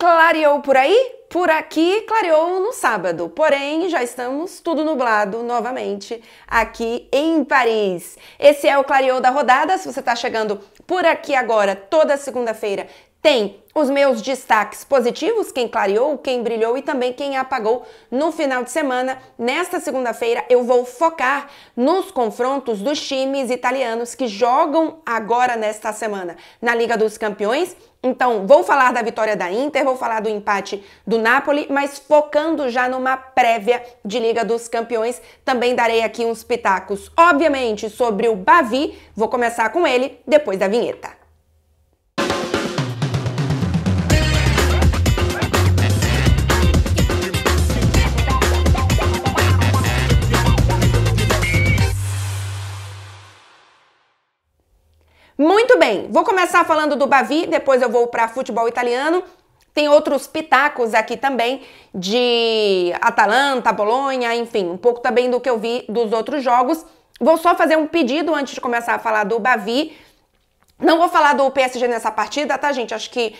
Clareou por aí? Por aqui clareou no sábado, porém já estamos tudo nublado novamente aqui em Paris. Esse é o Clareou da rodada. Se você está chegando por aqui agora, toda segunda-feira tem os meus destaques positivos, quem clareou, quem brilhou e também quem apagou no final de semana. Nesta segunda-feira eu vou focar nos confrontos dos times italianos que jogam agora nesta semana na Liga dos Campeões. Então, vou falar da vitória da Inter, vou falar do empate do Napoli, mas focando já numa prévia de Liga dos Campeões. Também darei aqui uns pitacos, obviamente, sobre o Bavi. Vou começar com ele depois da vinheta. Muito bem, vou começar falando do Bavi, depois eu vou para futebol italiano. Tem outros pitacos aqui também de Atalanta, Bolonha, enfim, um pouco também do que eu vi dos outros jogos. Vou só fazer um pedido antes de começar a falar do Bavi. Não vou falar do PSG nessa partida, tá, gente? Acho que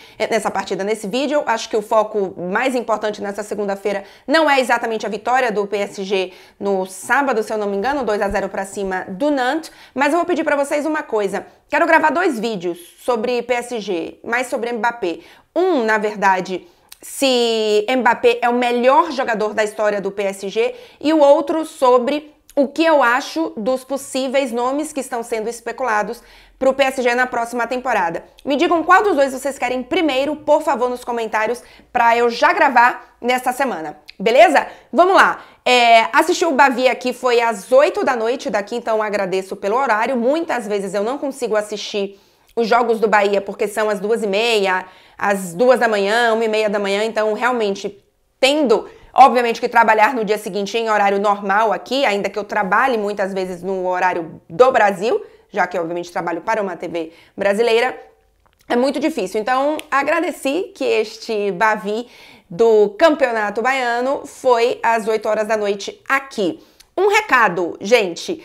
nesse vídeo, acho que o foco mais importante nessa segunda-feira não é exatamente a vitória do PSG no sábado, se eu não me engano, 2-0 pra cima do Nantes, mas eu vou pedir pra vocês uma coisa. Quero gravar 2 vídeos sobre PSG, mais sobre Mbappé. Um, na verdade, se Mbappé é o melhor jogador da história do PSG, e o outro sobre o que eu acho dos possíveis nomes que estão sendo especulados para o PSG na próxima temporada. Me digam qual dos dois vocês querem primeiro, por favor, nos comentários, para eu já gravar nesta semana. Beleza? Vamos lá. Assistir o Bavi aqui foi às 8 da noite daqui, então agradeço pelo horário. Muitas vezes eu não consigo assistir os jogos do Bahia porque são às 2h30, às 2 da manhã, 1h30 da manhã, então realmente tendo... Obviamente que trabalhar no dia seguinte em horário normal aqui, ainda que eu trabalhe muitas vezes no horário do Brasil, já que obviamente trabalho para uma TV brasileira, é muito difícil. Então, agradeci que este Bavi do Campeonato Baiano foi às 8 horas da noite aqui. Um recado, gente,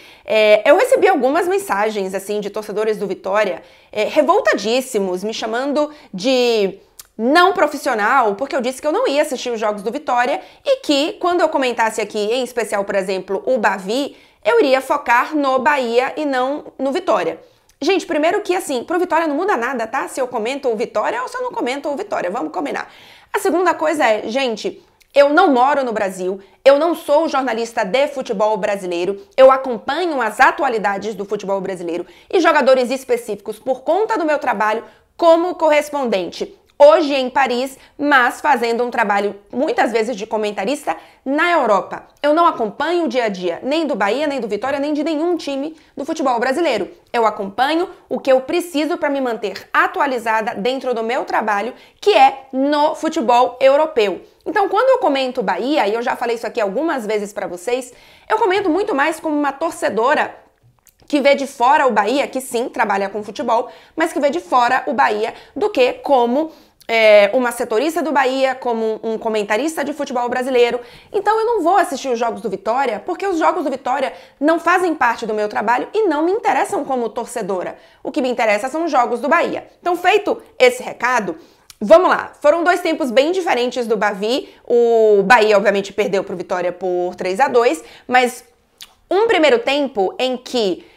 eu recebi algumas mensagens assim de torcedores do Vitória, revoltadíssimos, me chamando de... não profissional, porque eu disse que eu não ia assistir os jogos do Vitória e que quando eu comentasse aqui, em especial, por exemplo, o Bavi, eu iria focar no Bahia e não no Vitória. Gente, primeiro que assim, pro Vitória não muda nada, tá? Se eu comento o Vitória ou se eu não comento o Vitória, vamos combinar. A segunda coisa é, gente, eu não moro no Brasil, eu não sou jornalista de futebol brasileiro, eu acompanho as atualidades do futebol brasileiro e jogadores específicos por conta do meu trabalho como correspondente. Hoje em Paris, mas fazendo um trabalho muitas vezes de comentarista na Europa. Eu não acompanho o dia a dia nem do Bahia, nem do Vitória, nem de nenhum time do futebol brasileiro. Eu acompanho o que eu preciso para me manter atualizada dentro do meu trabalho, que é no futebol europeu. Então, quando eu comento Bahia, e eu já falei isso aqui algumas vezes para vocês, eu comento muito mais como uma torcedora que vê de fora o Bahia, que sim, trabalha com futebol, mas que vê de fora o Bahia, do que como uma setorista do Bahia, como um comentarista de futebol brasileiro. Então eu não vou assistir os jogos do Vitória, porque os jogos do Vitória não fazem parte do meu trabalho e não me interessam como torcedora. O que me interessa são os jogos do Bahia. Então, feito esse recado, vamos lá. Foram 2 tempos bem diferentes do Bavi. O Bahia, obviamente, perdeu para o Vitória por 3-2, mas um primeiro tempo em que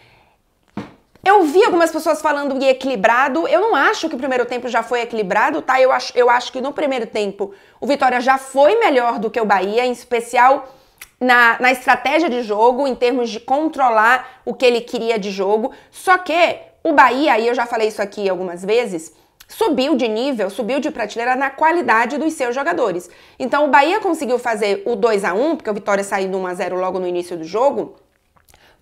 eu vi algumas pessoas falando em equilibrado. Eu não acho que o primeiro tempo já foi equilibrado, tá? Eu acho que no primeiro tempo o Vitória já foi melhor do que o Bahia, em especial na estratégia de jogo, em termos de controlar o que ele queria de jogo. Só que o Bahia, e eu já falei isso aqui algumas vezes, subiu de nível, subiu de prateleira na qualidade dos seus jogadores. Então o Bahia conseguiu fazer o 2-1, porque o Vitória saiu do 1-0 logo no início do jogo,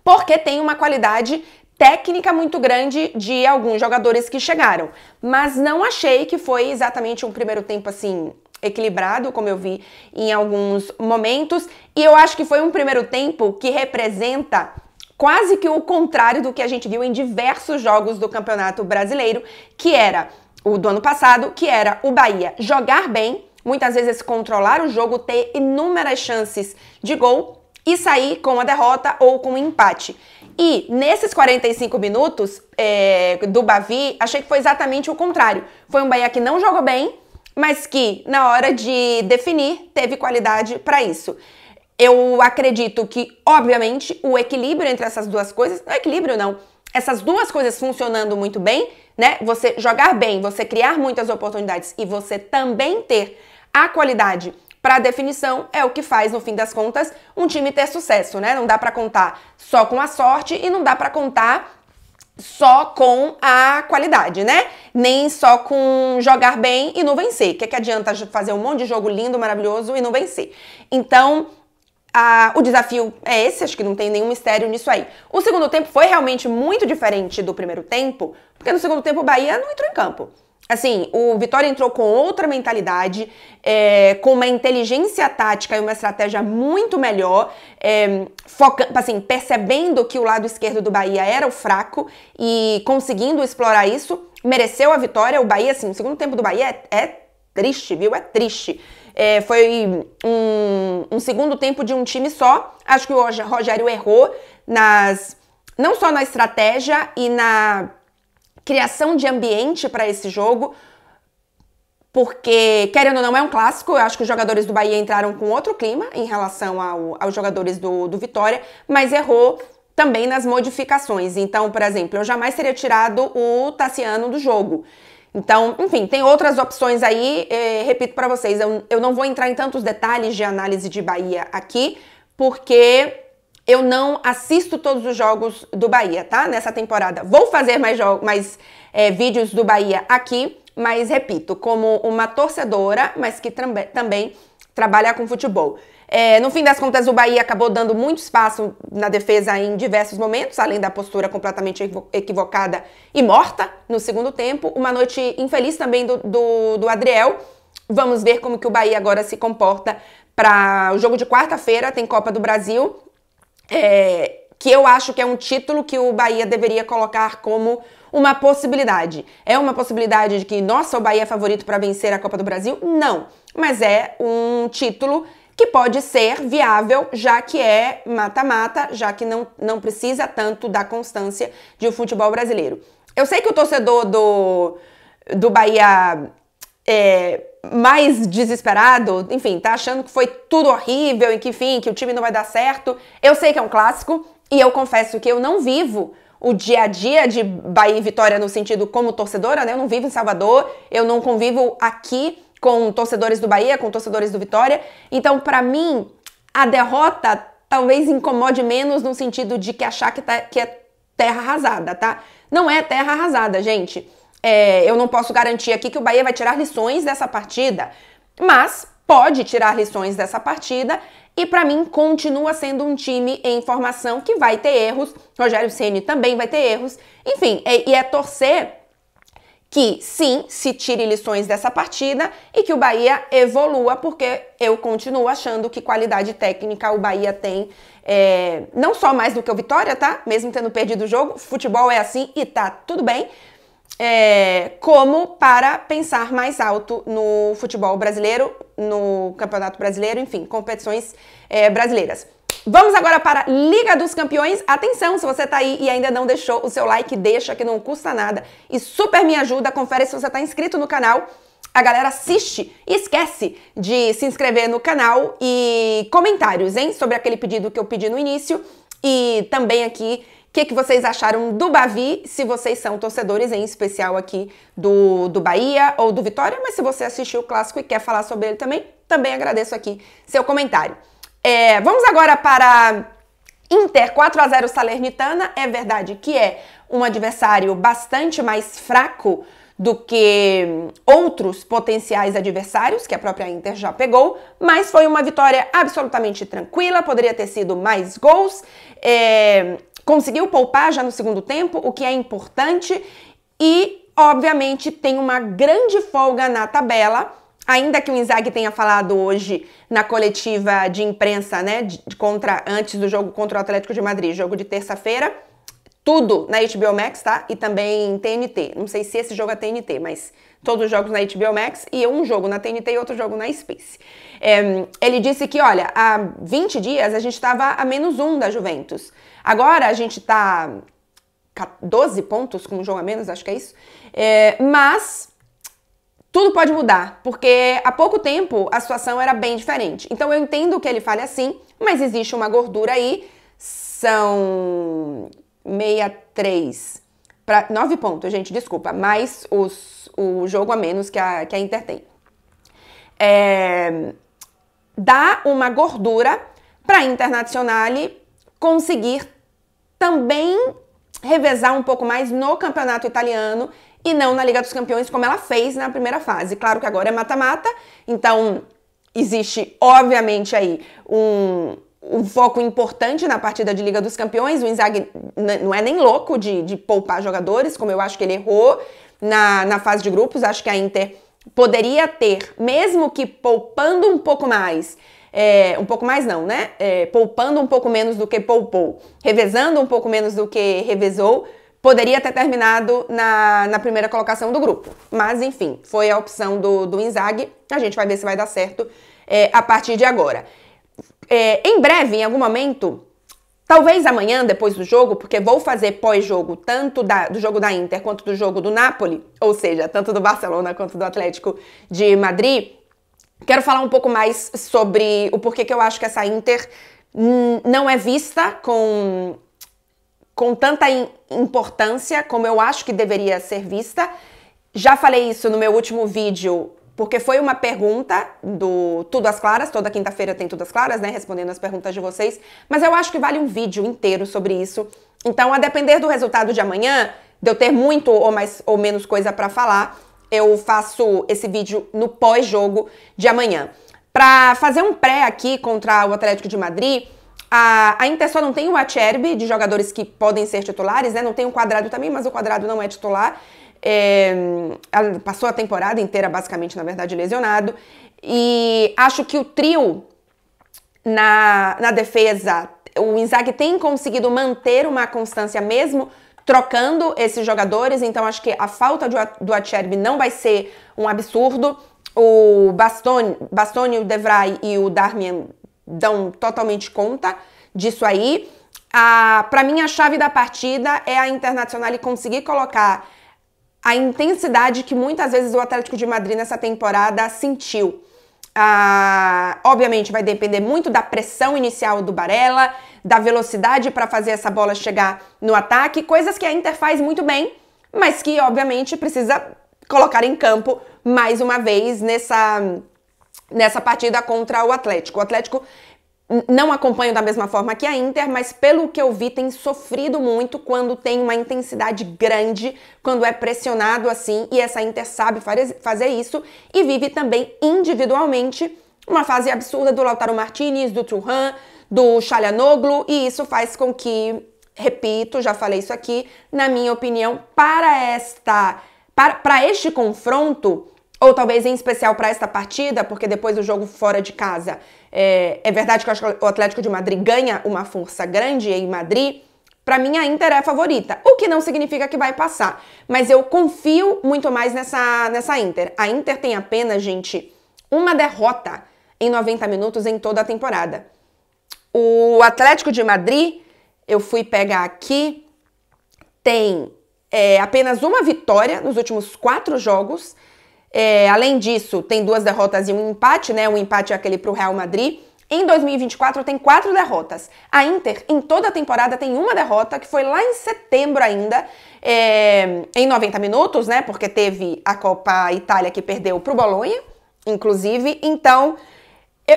porque tem uma qualidade técnica muito grande de alguns jogadores que chegaram, mas não achei que foi exatamente um primeiro tempo assim equilibrado, como eu vi em alguns momentos, e eu acho que foi um primeiro tempo que representa quase que o contrário do que a gente viu em diversos jogos do Campeonato Brasileiro, que era o do ano passado, que era o Bahia jogar bem, muitas vezes controlar o jogo, ter inúmeras chances de gol e sair com a derrota ou com o empate. E nesses 45 minutos do Bavi, achei que foi exatamente o contrário. Foi um Bahia que não jogou bem, mas que na hora de definir teve qualidade para isso. Eu acredito que, obviamente, o equilíbrio entre essas duas coisas, não é equilíbrio não, essas duas coisas funcionando muito bem, né? Você jogar bem, você criar muitas oportunidades e você também ter a qualidade para definição é o que faz, no fim das contas, um time ter sucesso, né? Não dá para contar só com a sorte e não dá para contar só com a qualidade, né? Nem só com jogar bem e não vencer. O que adianta fazer um monte de jogo lindo, maravilhoso e não vencer? Então, o desafio é esse, acho que não tem nenhum mistério nisso aí. O segundo tempo foi realmente muito diferente do primeiro tempo, porque no segundo tempo o Bahia não entrou em campo. Assim, o Vitória entrou com outra mentalidade, com uma inteligência tática e uma estratégia muito melhor, assim, percebendo que o lado esquerdo do Bahia era o fraco e conseguindo explorar isso, mereceu a vitória. O Bahia, assim, o segundo tempo do Bahia é triste, viu? É triste. Foi um segundo tempo de um time só. Acho que o Rogério errou não só na estratégia e na criação de ambiente para esse jogo, porque, querendo ou não, é um clássico. Eu acho que os jogadores do Bahia entraram com outro clima em relação aos jogadores do Vitória, mas errou também nas modificações. Então, por exemplo, eu jamais teria tirado o Tassiano do jogo. Então, enfim, tem outras opções aí, repito para vocês, eu não vou entrar em tantos detalhes de análise de Bahia aqui, porque eu não assisto todos os jogos do Bahia, tá? Nessa temporada. Vou fazer mais vídeos do Bahia aqui, mas repito, como uma torcedora, mas que também trabalha com futebol. No fim das contas, o Bahia acabou dando muito espaço na defesa em diversos momentos, além da postura completamente equivocada e morta no segundo tempo. Uma noite infeliz também do Adriel. Vamos ver como que o Bahia agora se comporta para o jogo de quarta-feira. Tem Copa do Brasil, que eu acho que é um título que o Bahia deveria colocar como uma possibilidade. É uma possibilidade de que, nossa, o Bahia é favorito para vencer a Copa do Brasil? Não, mas é um título que pode ser viável, já que é mata-mata, já que não precisa tanto da constância de o futebol brasileiro. Eu sei que o torcedor do Bahia mais desesperado, enfim, tá achando que foi tudo horrível e que, enfim, que o time não vai dar certo. Eu sei que é um clássico e eu confesso que eu não vivo o dia a dia de Bahia e Vitória no sentido como torcedora, né? Eu não vivo em Salvador, eu não convivo aqui com torcedores do Bahia, com torcedores do Vitória. Então, pra mim, a derrota talvez incomode menos no sentido de que achar que é terra arrasada, tá? Não é terra arrasada, gente. Eu não posso garantir aqui que o Bahia vai tirar lições dessa partida, mas pode tirar lições dessa partida e pra mim continua sendo um time em formação que vai ter erros. Rogério Ceni também vai ter erros. Enfim, e é torcer que sim, se tire lições dessa partida e que o Bahia evolua, porque eu continuo achando que qualidade técnica o Bahia tem, não só mais do que o Vitória, tá? Mesmo tendo perdido o jogo, futebol é assim e tá tudo bem, como para pensar mais alto no futebol brasileiro, no Campeonato Brasileiro, enfim, competições brasileiras. Vamos agora para a Liga dos Campeões. Atenção, se você tá aí e ainda não deixou o seu like, deixa, que não custa nada e super me ajuda. Confere se você tá inscrito no canal. A galera assiste e esquece de se inscrever no canal e comentários, hein? Sobre aquele pedido que eu pedi no início e também aqui o que vocês acharam do Bavi, se vocês são torcedores, em especial aqui do Bahia ou do Vitória, mas se você assistiu o clássico e quer falar sobre ele também agradeço aqui seu comentário. Vamos agora para Inter 4-0 Salernitana. É verdade que é um adversário bastante mais fraco do que outros potenciais adversários que a própria Inter já pegou, mas foi uma vitória absolutamente tranquila, poderia ter sido mais gols, conseguiu poupar já no segundo tempo, o que é importante, e obviamente tem uma grande folga na tabela. Ainda que o Inzaghi tenha falado hoje na coletiva de imprensa, né, antes do jogo contra o Atlético de Madrid, jogo de terça-feira, tudo na HBO Max, tá? E também TNT. Não sei se esse jogo é TNT, mas todos os jogos na HBO Max e um jogo na TNT e outro jogo na Space. Ele disse que, olha, há 20 dias a gente estava a -1 da Juventus. Agora a gente tá 12 pontos com um jogo a menos, acho que é isso. Mas tudo pode mudar, porque há pouco tempo a situação era bem diferente. Então eu entendo que ele fale assim, mas existe uma gordura aí, são 63 para 9 pontos, gente, desculpa, mais o jogo a menos que a Inter tem. Dá uma gordura para a Internazionale conseguir também revezar um pouco mais no campeonato italiano e não na Liga dos Campeões, como ela fez na primeira fase. Claro que agora é mata-mata, então existe, obviamente, aí um foco importante na partida de Liga dos Campeões. O Inzaghi não é nem louco de poupar jogadores, como eu acho que ele errou na fase de grupos. Acho que a Inter poderia ter, mesmo que poupando um pouco mais, um pouco mais não, né? Poupando um pouco menos do que poupou, revezando um pouco menos do que revezou, poderia ter terminado na primeira colocação do grupo. Mas, enfim, foi a opção do Inzaghi. A gente vai ver se vai dar certo a partir de agora. Em breve, em algum momento, talvez amanhã, depois do jogo, porque vou fazer pós-jogo tanto do jogo da Inter quanto do jogo do Napoli, ou seja, tanto do Barcelona quanto do Atlético de Madrid, quero falar um pouco mais sobre o porquê que eu acho que essa Inter não é vista com tanta importância como eu acho que deveria ser vista. Já falei isso no meu último vídeo, porque foi uma pergunta do Tudo às Claras, toda quinta-feira tem Tudo às Claras, né, respondendo as perguntas de vocês, mas eu acho que vale um vídeo inteiro sobre isso. Então, a depender do resultado de amanhã, de eu ter muito ou mais ou menos coisa pra falar, eu faço esse vídeo no pós-jogo de amanhã. Pra fazer um pré aqui contra o Atlético de Madrid, a Inter só não tem o Acerbi, de jogadores que podem ser titulares, né? Não tem o Quadrado também, mas o Quadrado não é titular. Passou a temporada inteira, basicamente, na verdade, lesionado. E acho que o trio na defesa, o Inzaghi tem conseguido manter uma constância mesmo trocando esses jogadores, então acho que a falta do Acerbi não vai ser um absurdo. O Bastoni, o De Vrij e o Darmian dão totalmente conta disso aí. Para mim, a chave da partida é a Internazionale conseguir colocar a intensidade que muitas vezes o Atlético de Madrid nessa temporada sentiu. Obviamente vai depender muito da pressão inicial do Barella, da velocidade para fazer essa bola chegar no ataque, coisas que a Inter faz muito bem, mas que obviamente precisa colocar em campo mais uma vez nessa partida contra o Atlético. O Atlético não acompanho da mesma forma que a Inter, mas pelo que eu vi tem sofrido muito quando tem uma intensidade grande, quando é pressionado assim, e essa Inter sabe fazer isso e vive também individualmente uma fase absurda do Lautaro Martinez, do Thuram, do Çalhanoğlu, e isso faz com que, repito, já falei isso aqui, na minha opinião, para este confronto, ou talvez em especial para esta partida, porque depois do jogo fora de casa, é verdade que eu acho que o Atlético de Madrid ganha uma força grande em Madrid. Para mim a Inter é a favorita, o que não significa que vai passar, mas eu confio muito mais nessa Inter. A Inter tem apenas, gente, uma derrota em 90 minutos em toda a temporada. O Atlético de Madrid, eu fui pegar aqui, tem apenas uma vitória nos últimos 4 jogos. Além disso, tem 2 derrotas e um empate, né? O empate é aquele pro Real Madrid. Em 2024 tem 4 derrotas. A Inter, em toda a temporada, tem uma derrota, que foi lá em setembro ainda, em 90 minutos, né? Porque teve a Copa Itália que perdeu pro Bolonha, inclusive. Então,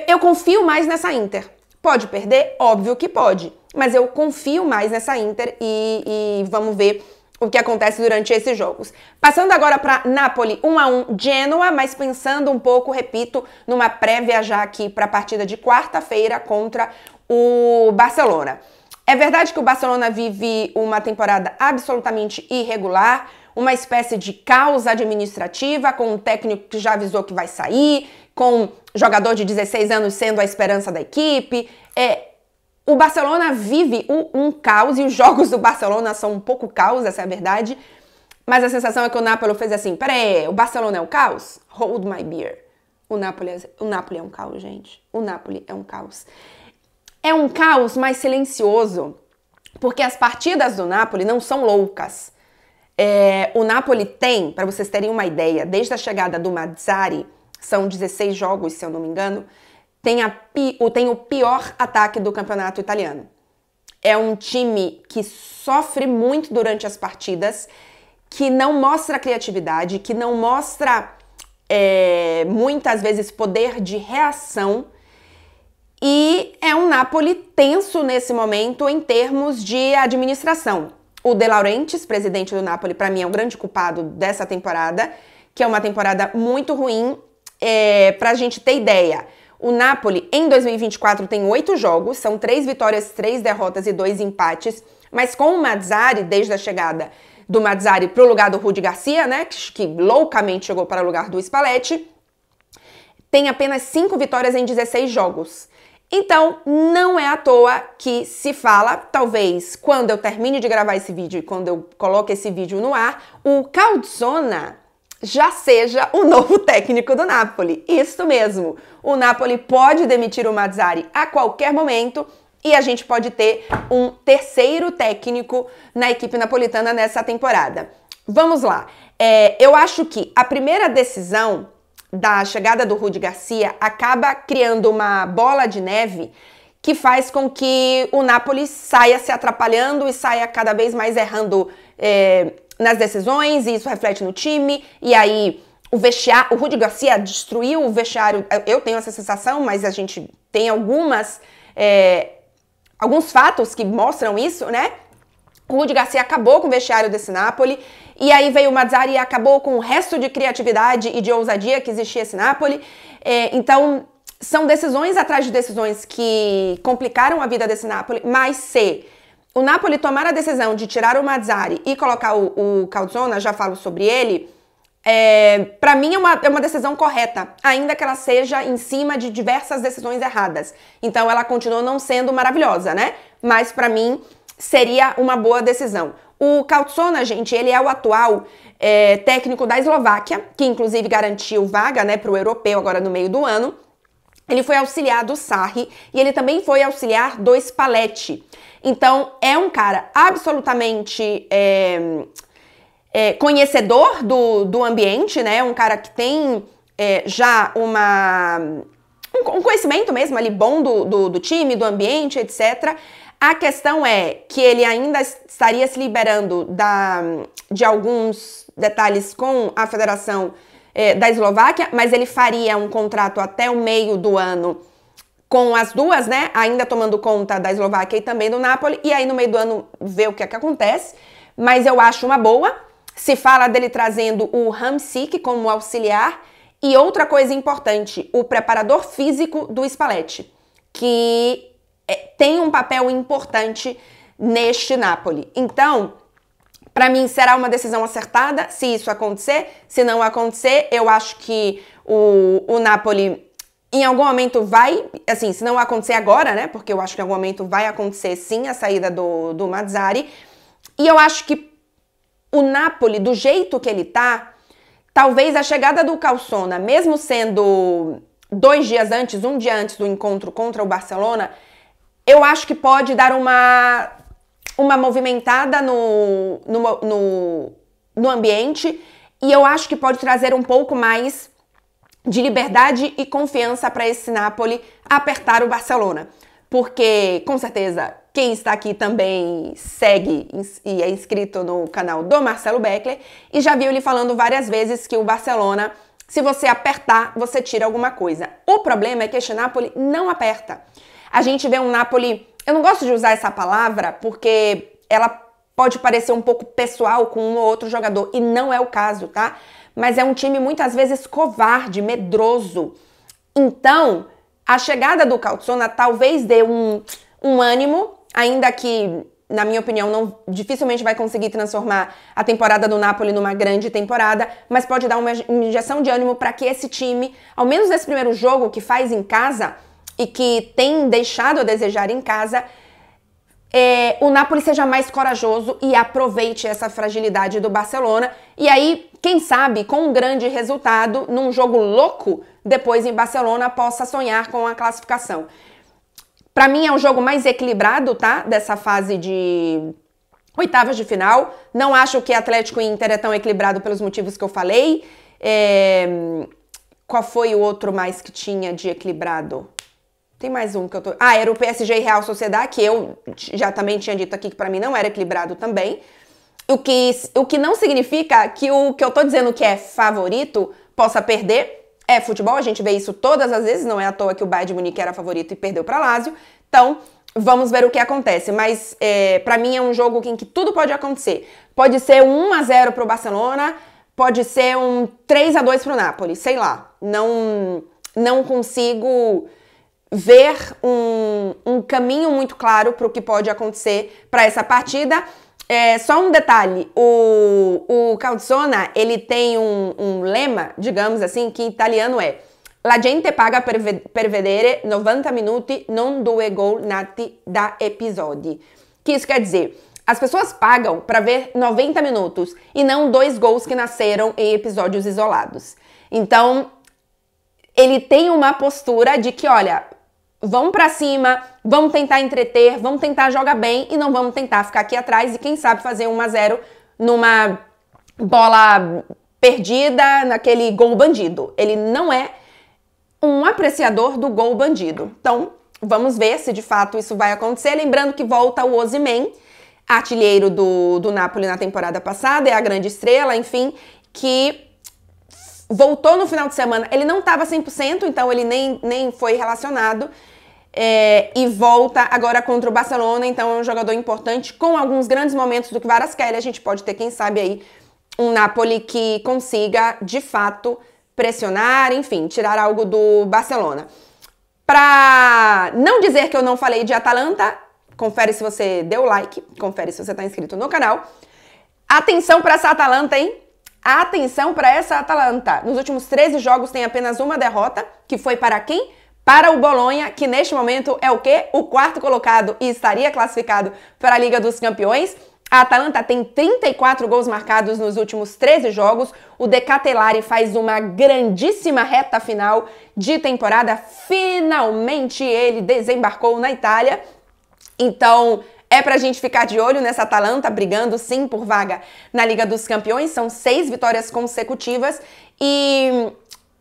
eu confio mais nessa Inter. Pode perder? Óbvio que pode. Mas eu confio mais nessa Inter e vamos ver o que acontece durante esses jogos. Passando agora para Napoli, 1-1 Genoa, mas pensando um pouco, repito, numa prévia já aqui para a partida de quarta-feira contra o Barcelona. É verdade que o Barcelona vive uma temporada absolutamente irregular, uma espécie de caos administrativa, com um técnico que já avisou que vai sair, com jogador de 16 anos sendo a esperança da equipe. O Barcelona vive um caos, e os jogos do Barcelona são um pouco caos, essa é a verdade. Mas a sensação é que o Napoli fez assim, peraí, o Barcelona é o caos? Hold my beer. O Napoli é um caos, gente. O Napoli é um caos. É um caos mais silencioso, porque as partidas do Napoli não são loucas. O Napoli tem, para vocês terem uma ideia, desde a chegada do Mazzarri, são 16 jogos, se eu não me engano, tem o pior ataque do campeonato italiano. É um time que sofre muito durante as partidas, que não mostra criatividade, que não mostra muitas vezes poder de reação, e é um Napoli tenso nesse momento em termos de administração. O De Laurentiis, presidente do Napoli, para mim é o grande culpado dessa temporada, que é uma temporada muito ruim. Para a gente ter ideia, o Napoli em 2024 tem 8 jogos, são 3 vitórias, 3 derrotas e 2 empates, mas com o Mazzarri, desde a chegada do Mazzarri para o lugar do Rudi Garcia, né, que loucamente chegou para o lugar do Spalletti, tem apenas 5 vitórias em 16 jogos. Então, não é à toa que se fala, talvez quando eu termine de gravar esse vídeo e quando eu coloque esse vídeo no ar, o Calzona já seja o novo técnico do Napoli. Isso mesmo, o Napoli pode demitir o Mazzarri a qualquer momento e a gente pode ter um terceiro técnico na equipe napolitana nessa temporada. Vamos lá, eu acho que a primeira decisão da chegada do Rudi Garcia acaba criando uma bola de neve que faz com que o Napoli saia se atrapalhando e saia cada vez mais errando nas decisões, e isso reflete no time, e aí o Rudi Garcia destruiu o vestiário. Eu tenho essa sensação, mas a gente tem alguns fatos que mostram isso, né? O Rudi Garcia acabou com o vestiário desse Napoli, e aí veio o Mazzarri e acabou com o resto de criatividade e de ousadia que existia esse Napoli. Então, são decisões atrás de decisões que complicaram a vida desse Napoli, mas se o Napoli tomar a decisão de tirar o Mazzarri e colocar o Calzona, já falo sobre ele, para mim é uma decisão correta, ainda que ela seja em cima de diversas decisões erradas. Então, ela continua não sendo maravilhosa, né? Mas para mim seria uma boa decisão. O Calzona, gente, ele é o atual técnico da Eslováquia, que inclusive garantiu vaga, né, para o europeu agora no meio do ano. Ele foi auxiliar do Sarri e ele também foi auxiliar do Spalletti. Então, é um cara absolutamente conhecedor do ambiente, né? Um cara que tem já um conhecimento mesmo ali bom do time, do ambiente, etc. A questão é que ele ainda estaria se liberando de alguns detalhes com a Federação da Eslováquia, mas ele faria um contrato até o meio do ano com as duas, né? Ainda tomando conta da Eslováquia e também do Napoli, e aí no meio do ano ver o que é que acontece. Mas eu acho uma boa. Se fala dele trazendo o Hamsik como auxiliar, e outra coisa importante, o preparador físico do Spalletti, que tem um papel importante neste Napoli. Então, para mim, será uma decisão acertada se isso acontecer. Se não acontecer, eu acho que o Napoli, em algum momento, vai... Assim, se não acontecer agora, né? Porque eu acho que em algum momento vai acontecer, sim, a saída do Mazzarri. E eu acho que o Napoli, do jeito que ele tá, talvez a chegada do Calzona, mesmo sendo 2 dias antes, 1 dia antes do encontro contra o Barcelona, eu acho que pode dar uma movimentada no ambiente, e eu acho que pode trazer um pouco mais de liberdade e confiança para esse Napoli apertar o Barcelona. Porque, com certeza, quem está aqui também segue e é inscrito no canal do Marcelo Beckler e já viu ele falando várias vezes que o Barcelona, se você apertar, você tira alguma coisa. O problema é que este Napoli não aperta. A gente vê um Napoli... Eu não gosto de usar essa palavra porque ela pode parecer um pouco pessoal com um ou outro jogador, e não é o caso, tá? Mas é um time muitas vezes covarde, medroso. Então, a chegada do Calzona talvez dê um ânimo, ainda que, na minha opinião, dificilmente vai conseguir transformar a temporada do Napoli numa grande temporada, mas pode dar uma injeção de ânimo para que esse time, ao menos nesse primeiro jogo que faz em casa e que tem deixado a desejar em casa, o Napoli seja mais corajoso e aproveite essa fragilidade do Barcelona. E aí, quem sabe, com um grande resultado, num jogo louco, depois em Barcelona, possa sonhar com a classificação. Para mim é um jogo mais equilibrado, tá? Dessa fase de oitavas de final. Não acho que Atlético e Inter é tão equilibrado pelos motivos que eu falei. Qual foi o outro mais que tinha de equilibrado? Tem mais um que eu tô... era o PSG e Real Sociedad, que eu já também tinha dito aqui que pra mim não era equilibrado também. O que não significa que o que eu tô dizendo que é favorito possa perder. É futebol, a gente vê isso todas as vezes, não é à toa que o Bayern de Munique era favorito e perdeu pra Lazio. Então, vamos ver o que acontece. Mas, pra mim, é um jogo em que tudo pode acontecer. Pode ser um 1-0 pro Barcelona, pode ser um 3-2 pro Napoli, sei lá. Não consigo ver um caminho muito claro pro que pode acontecer pra essa partida. Só um detalhe, o Calzona, ele tem um lema, digamos assim, que em italiano é La gente paga per vedere 90 minuti, non 2 gol nati da episodi. Que isso quer dizer, as pessoas pagam para ver 90 minutos e não 2 gols que nasceram em episódios isolados. Então, ele tem uma postura de que, olha, vamos pra cima, vamos tentar entreter, vamos tentar jogar bem e não vamos tentar ficar aqui atrás e quem sabe fazer 1-0 numa bola perdida, naquele gol bandido. Ele não é um apreciador do gol bandido. Então, vamos ver se de fato isso vai acontecer. Lembrando que volta o Osimhen, artilheiro do Napoli na temporada passada, é a grande estrela, enfim, que voltou no final de semana. Ele não estava 100%, então ele nem foi relacionado. E volta agora contra o Barcelona, então é um jogador importante, com alguns grandes momentos do Kvaratskhelia. A gente pode ter, quem sabe aí, um Napoli que consiga, de fato, pressionar, enfim, tirar algo do Barcelona. Pra não dizer que eu não falei de Atalanta, confere se você deu like, confere se você tá inscrito no canal. Atenção pra essa Atalanta, hein? Atenção pra essa Atalanta. Nos últimos 13 jogos tem apenas uma derrota, que foi para quem? Para o Bolonha, que neste momento é o quê? O quarto colocado e estaria classificado para a Liga dos Campeões. A Atalanta tem 34 gols marcados nos últimos 13 jogos. O De Ketelaere faz uma grandíssima reta final de temporada. Finalmente ele desembarcou na Itália. Então, é pra gente ficar de olho nessa Atalanta, brigando sim por vaga na Liga dos Campeões. São 6 vitórias consecutivas e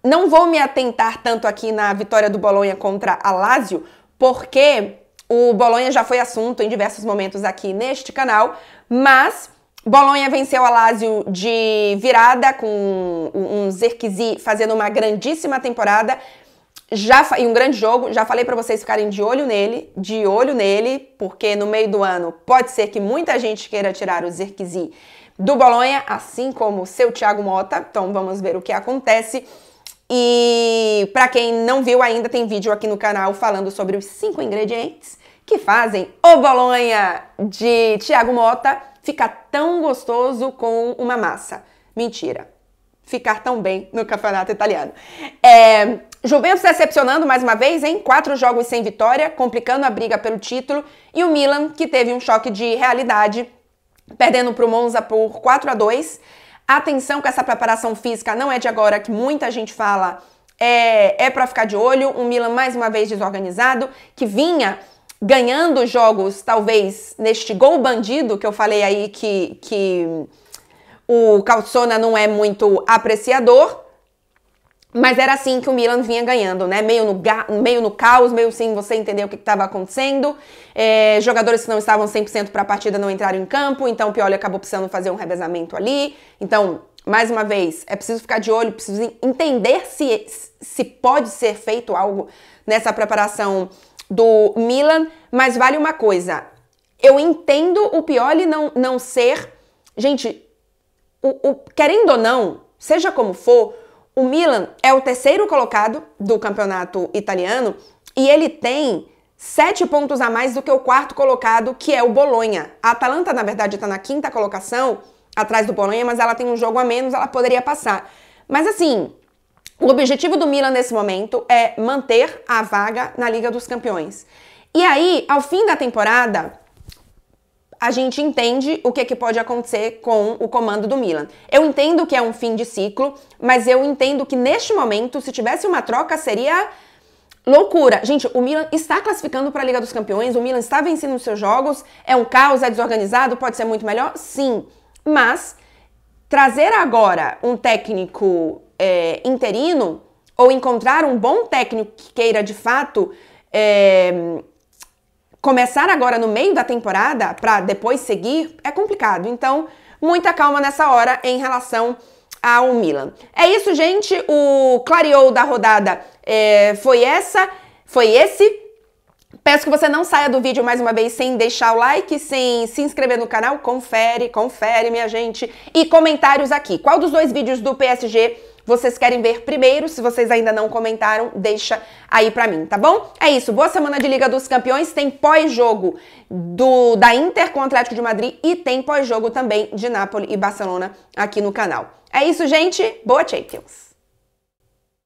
não vou me atentar tanto aqui na vitória do Bolonha contra a Lazio, porque o Bolonha já foi assunto em diversos momentos aqui neste canal, mas Bolonha venceu a Lazio de virada com um Zirkzee fazendo uma grandíssima temporada e um grande jogo. Já falei para vocês ficarem de olho nele, porque no meio do ano pode ser que muita gente queira tirar o Zirkzee do Bolonha, assim como o seu Thiago Motta. Então vamos ver o que acontece. E para quem não viu ainda, tem vídeo aqui no canal falando sobre os 5 ingredientes que fazem o Bolonha de Thiago Motta ficar tão gostoso com uma massa. Mentira. Ficar tão bem no campeonato italiano. Juventus decepcionando mais uma vez, hein? 4 jogos sem vitória, complicando a briga pelo título. E o Milan, que teve um choque de realidade, perdendo para o Monza por 4-2. Atenção que essa preparação física não é de agora, que muita gente fala, é para ficar de olho. Um Milan mais uma vez desorganizado, que vinha ganhando jogos, talvez, neste gol bandido, que eu falei aí que o Calzona não é muito apreciador, mas era assim que o Milan vinha ganhando, né? Meio no caos, meio sem você entender o que estava acontecendo. Jogadores que não estavam 100% para a partida não entraram em campo, então o Pioli acabou precisando fazer um revezamento ali. Então, mais uma vez, é preciso ficar de olho, preciso entender se pode ser feito algo nessa preparação do Milan, mas vale uma coisa. Eu entendo o Pioli não ser... Gente, querendo ou não, seja como for, o Milan é o 3º colocado do campeonato italiano e ele tem 7 pontos a mais do que o 4º colocado, que é o Bolonha. A Atalanta, na verdade, está na 5ª colocação, atrás do Bolonha, mas ela tem um jogo a menos, ela poderia passar. Mas assim, o objetivo do Milan nesse momento é manter a vaga na Liga dos Campeões. E aí, ao fim da temporada, a gente entende o que pode acontecer com o comando do Milan. Eu entendo que é um fim de ciclo, mas eu entendo que neste momento, se tivesse uma troca, seria Loucura. Gente, o Milan está classificando para a Liga dos Campeões, o Milan está vencendo os seus jogos, é um caos, é desorganizado, pode ser muito melhor? Sim. Mas trazer agora um técnico interino ou encontrar um bom técnico que queira de fato começar agora no meio da temporada para depois seguir é complicado. Então, muita calma nessa hora em relação ao Milan. É isso, gente. O clareou da rodada foi esse. Peço que você não saia do vídeo mais uma vez sem deixar o like, sem se inscrever no canal. Confere, minha gente. E comentários aqui. Qual dos dois vídeos do PSG vocês querem ver primeiro? Se vocês ainda não comentaram, deixa aí pra mim, tá bom? É isso. Boa semana de Liga dos Campeões. Tem pós-jogo da Inter com o Atlético de Madrid e tem pós-jogo também de Napoli e Barcelona aqui no canal. É isso, gente. Boa Champions!